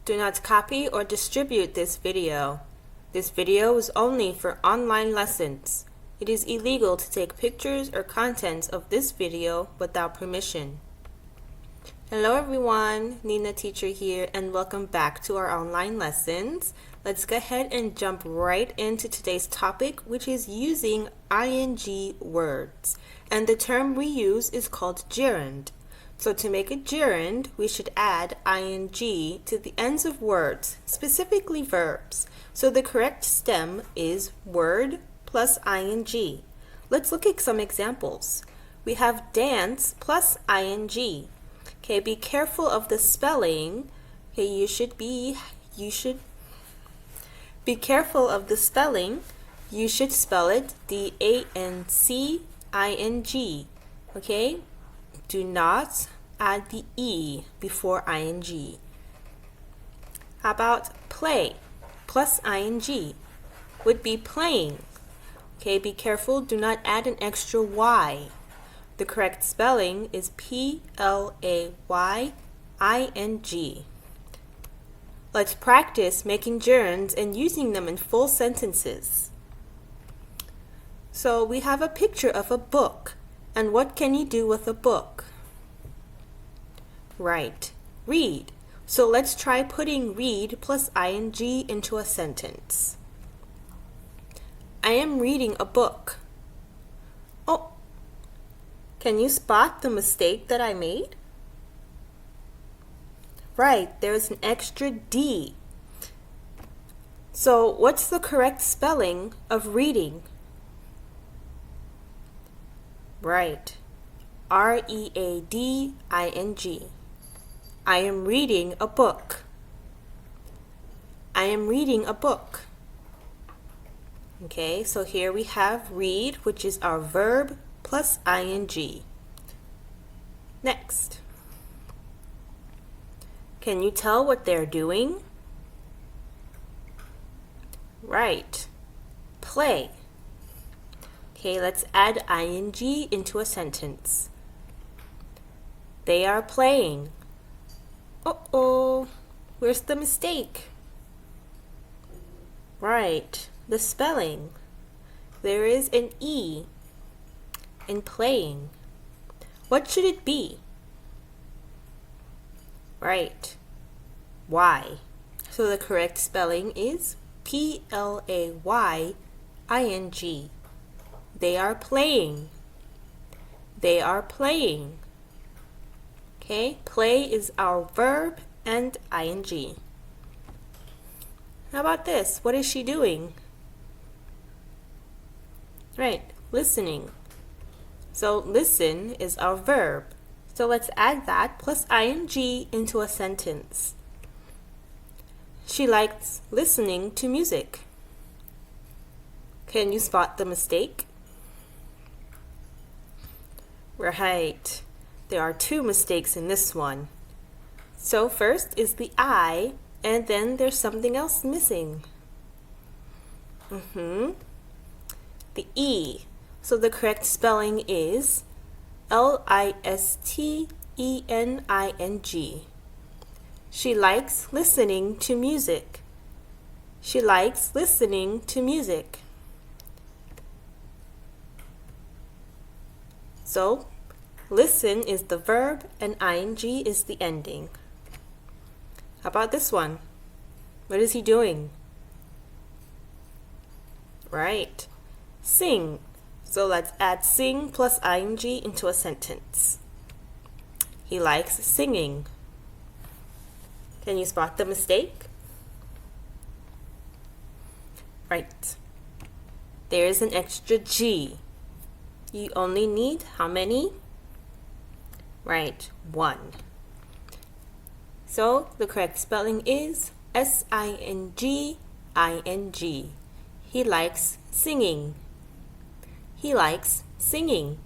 Do not copy or distribute this video. This video is only for online lessons. It is illegal to take pictures or contents of this video without permission. Hello everyone, Nina teacher here, and welcome back to our online lessons. Let's go ahead and jump right into today's topic, which is using ing words. And the term we use is called gerund. So to make a gerund, we should add ing to the ends of words, specifically verbs. So the correct stem is word plus ing. Let's look at some examples. We have dance plus ing. Okay, be careful of the spelling. Okay, you should be careful of the spelling. You should spell it dancing. Okay? Do not add the E before ing. How about play plus ing? Would be playing. Okay, be careful, do not add an extra Y. The correct spelling is playing. Let's practice making gerunds and using them in full sentences. So we have a picture of a book. And what can you do with a book? Right, read. So let's try putting read plus ing into a sentence. I am reading a book. Oh, can you spot the mistake that I made? Right, there's an extra D. So what's the correct spelling of reading? Right, reading. I am reading a book. I am reading a book. Okay, so here we have read, which is our verb, plus ing. Next. Can you tell what they're doing? Right, play. Okay, let's add ing into a sentence. They are playing. Uh-oh, where's the mistake? Right, the spelling. There is an E in playing. What should it be? Right, Y. So the correct spelling is playing. They are playing. They are playing. Okay, play is our verb and ing. How about this? What is she doing? Right, listening. So listen is our verb. So let's add that plus ing into a sentence. She likes listening to music. Can you spot the mistake? Right. There are two mistakes in this one. So first is the I, and then there's something else missing. The E. So the correct spelling is listening. She likes listening to music. She likes listening to music. So, listen is the verb and ing is the ending. How about this one? What is he doing? Right, sing. So let's add sing plus ing into a sentence. He likes singing. Can you spot the mistake? Right. There's an extra G. You only need how many? Right, 1. So the correct spelling is singing. He likes singing. He likes singing.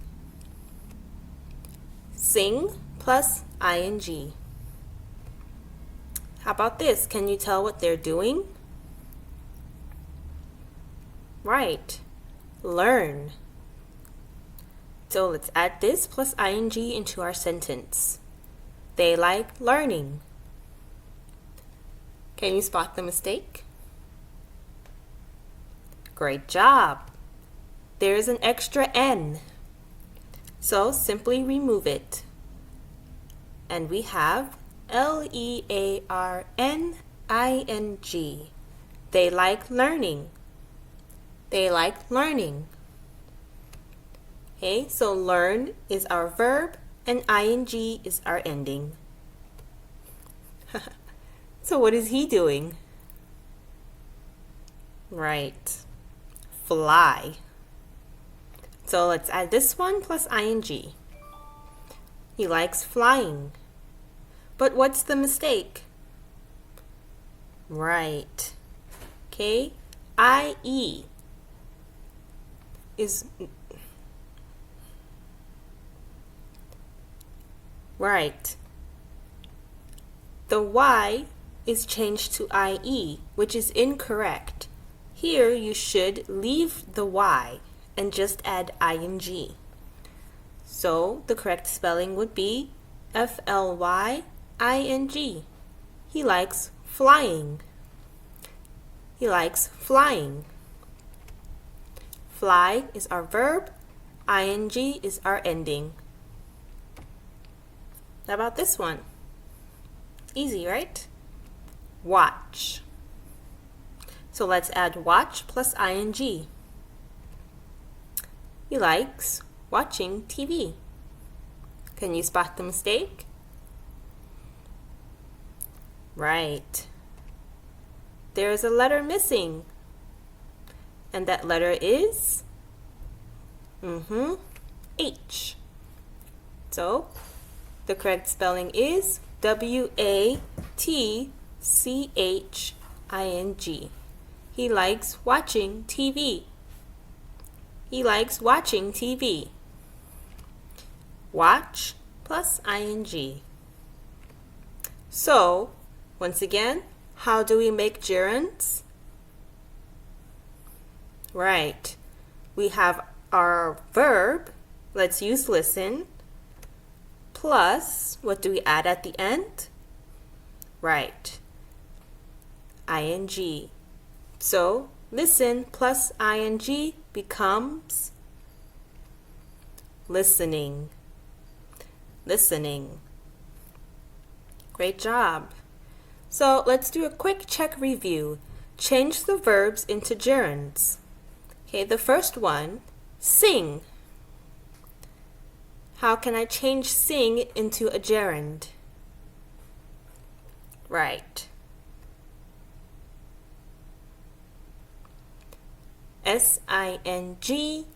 Sing plus ing. How about this? Can you tell what they're doing? Right, learn. So let's add this plus ing into our sentence. They like learning. Can you spot the mistake? Great job. There's an extra N. So simply remove it. And we have Learning. They like learning. They like learning. Okay, so learn is our verb and ing is our ending. So what is he doing? Right. Fly. So let's add this one plus ing. He likes flying. But what's the mistake? Right. Okay, IE is right. The Y is changed to IE, which is incorrect. Here you should leave the Y and just add ing. So the correct spelling would be FLYING. He likes flying. He likes flying. Fly is our verb, ing is our ending. How about this one? Easy, right? Watch. So let's add watch plus ing. He likes watching TV. Can you spot the mistake? Right. There's a letter missing. And that letter is H. So the correct spelling is WATCHING. He likes watching TV. He likes watching TV. Watch plus ing. So, once again, how do we make gerunds? Right. We have our verb, let's use listen, plus, what do we add at the end? Right. ing. So, listen plus ing becomes listening. Listening. Great job. So let's do a quick check review. Change the verbs into gerunds. Okay, the first one, sing. How can I change sing into a gerund? Right. SINGING.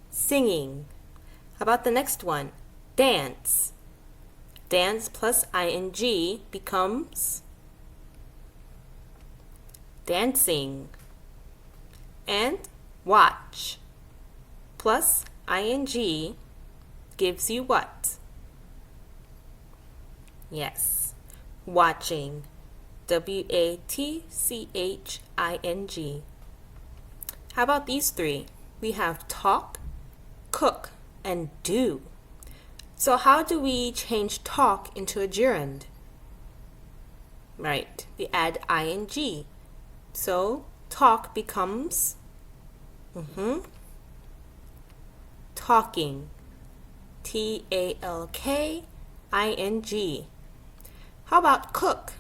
Singing. How about the next one? Dance. Dance plus ing becomes dancing. And watch plus ing gives you what? Yes, watching. WATCHING. How about these three? We have talk, cook, and do. So how do we change talk into a gerund? Right, we add ing. So talk becomes talking. TALKING. How about cook?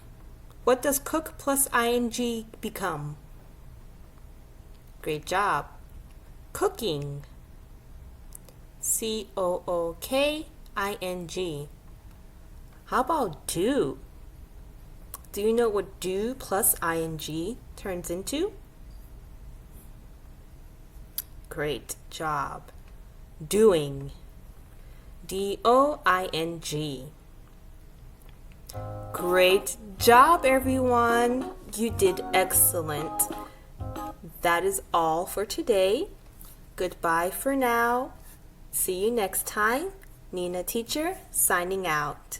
What does cook plus ing become? Great job. Cooking. COOKING. How about do? Do you know what do plus ing turns into? Great job. Doing. DOING. Great job, everyone. You did excellent. That is all for today. Goodbye for now. See you next time. Nina Teacher signing out.